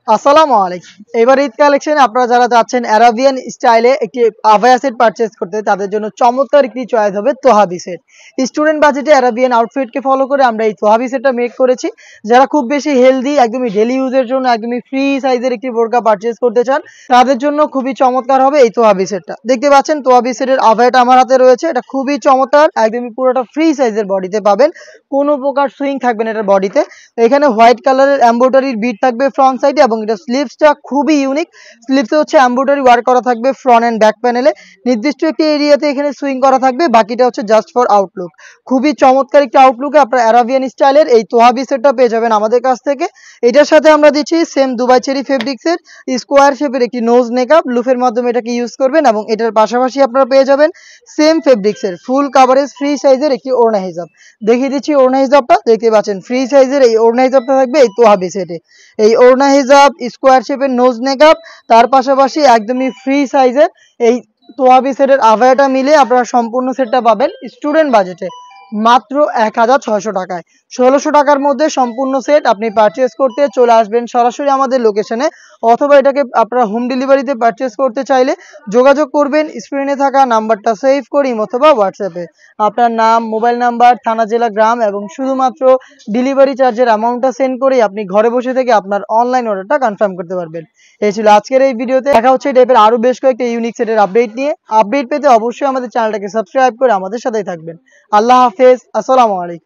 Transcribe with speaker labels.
Speaker 1: আসসালামু আলাইকুম। এবার ঈদ কালেকশনে আপনারা যারা যাচ্ছেন অ্যারাবিয়ান স্টাইলে একটি আভায়া সেট পারচেজ করতে তাদের জন্য চমৎকার একটি চয়েস হবে তোহাবি সেট। স্টুডেন্ট বাজেটে অ্যারাবিয়ান আউটফিটকে ফলো করে আমরা এই তোহাবি সেটটা মেক করেছি। যারা খুব বেশি হেলদি একদমই ডেইলি ইউজের জন্য একদমই ফ্রি সাইজের একটি বোরকা পারচেজ করতে চান তাদের জন্য খুবই চমৎকার হবে এই তোহাবি সেটটা। দেখতে পাচ্ছেন তোহাবি সেটের আভায়াটা আমার হাতে রয়েছে। এটা খুবই চমৎকার, একদমই পুরোটা ফ্রি সাইজের বডিতে পাবেন। কোনো প্রকার সুইং থাকবে না এটার বডিতে। এখানে হোয়াইট কালারের এমব্রয়ডারির বিট থাকবে ফ্রন্ট সাইডে এবং এটা স্লিভসটা খুবই ইউনিক। স্লিভসে হচ্ছে এমব্রয়ডারি ওয়ার্ক করা থাকবে ফ্রন্ট এন্ড ব্যাক প্যানেলে। নির্দিষ্ট একটি এরিয়াতে এখানে সুইং করা থাকবে, বাকিটা হচ্ছে জাস্ট ফর আউটলুক। খুবই চমৎকার একটি আউটলুকে আপনার অ্যারাবিয়ান স্টাইলের এই তোহাবি সেটটা পেয়ে যাবেন আমাদের কাছ থেকে। এটার সাথে আমরা দিচ্ছি সেম দুবাই চেরি ফেব্রিক্সের স্কোয়ার শেপের একটি নোজ নেকআপ, লুফের মাধ্যমে এটাকে ইউজ করবেন এবং এটার পাশাপাশি আপনারা পেয়ে যাবেন সেম ফেব্রিক্সের ফুল কাভারেজ ফ্রি সাইজের একটি ওড়না হিজাব। দেখিয়ে দিচ্ছি ওড়না হিজাবটা, দেখতে পাচ্ছেন ফ্রি সাইজের এই ওড়না হিজাবটা থাকবে এই তোহাবি সেটে। এই ওড়না হিজাব, স্কোয়ার শেপের নোজ নেকআপ, তার পাশাপাশি একদমই ফ্রি সাইজের এই তোহাবি সেটের আভায়াটা মিলে আপনারা সম্পূর্ণ সেটটা পাবেন স্টুডেন্ট বাজেটে মাত্র ১,৬০০ টাকায়। ১৬০০ টাকার মধ্যে সম্পূর্ণ সেট আপনি পারচেজ করতে চলে আসবেন সরাসরি আমাদের লোকেশনে, অথবা এটাকে আপনারা হোম ডেলিভারিতে পারচেজ করতে চাইলে যোগাযোগ করবেন স্ক্রিনে থাকা নাম্বারটা সেভ করি অথবা হোয়াটসঅ্যাপে। আপনার নাম, মোবাইল নাম্বার, থানা, জেলা, গ্রাম এবং শুধুমাত্র ডেলিভারি চার্জের অ্যামাউন্টটা সেন্ড করেই আপনি ঘরে বসে থেকে আপনার অনলাইন অর্ডারটা কনফার্ম করতে পারবেন। এই ছিল আজকের এই ভিডিওতে। দেখা হচ্ছে এই টাইপের আরো বেশ কয়েকটা ইউনিক সেটের আপডেট নিয়ে। আপডেট পেতে অবশ্যই আমাদের চ্যানেলটাকে সাবস্ক্রাইব করে আমাদের সাথেই থাকবেন। আল্লাহ হাফেজ, আসসালামু আলাইকুম।